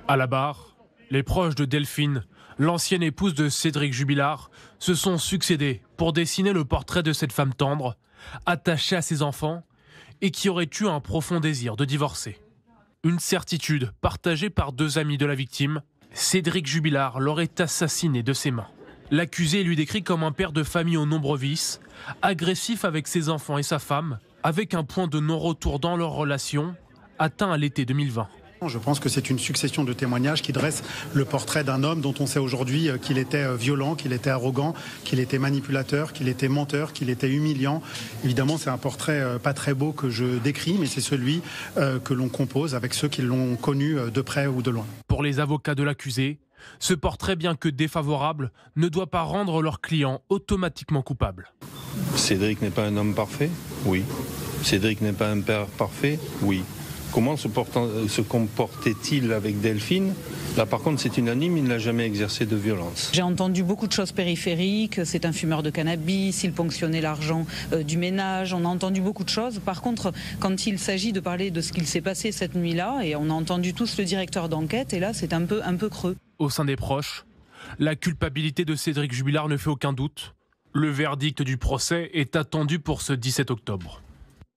À la barre, les proches de Delphine, l'ancienne épouse de Cédric Jubilard, se sont succédés pour dessiner le portrait de cette femme tendre, attachée à ses enfants et qui aurait eu un profond désir de divorcer. Une certitude partagée par deux amis de la victime, Cédric Jubilard l'aurait assassiné de ses mains. L'accusé est lui décrit comme un père de famille aux nombreux vices, agressif avec ses enfants et sa femme, avec un point de non-retour dans leur relation, atteint à l'été 2020. Je pense que c'est une succession de témoignages qui dressent le portrait d'un homme dont on sait aujourd'hui qu'il était violent, qu'il était arrogant, qu'il était manipulateur, qu'il était menteur, qu'il était humiliant. Évidemment, c'est un portrait pas très beau que je décris, mais c'est celui que l'on compose avec ceux qui l'ont connu de près ou de loin. Pour les avocats de l'accusé, ce portrait, bien que défavorable, ne doit pas rendre leur client automatiquement coupable. Cédric n'est pas un homme parfait? Oui. Cédric n'est pas un père parfait? Oui. Comment se comportait-il avec Delphine? Là, par contre, c'est unanime, il n'a jamais exercé de violence. J'ai entendu beaucoup de choses périphériques, c'est un fumeur de cannabis, il ponctionnait l'argent du ménage, on a entendu beaucoup de choses. Par contre, quand il s'agit de parler de ce qu'il s'est passé cette nuit-là, et on a entendu tous le directeur d'enquête, et là, c'est un peu creux. Au sein des proches, la culpabilité de Cédric Jubilard ne fait aucun doute. Le verdict du procès est attendu pour ce 17 octobre.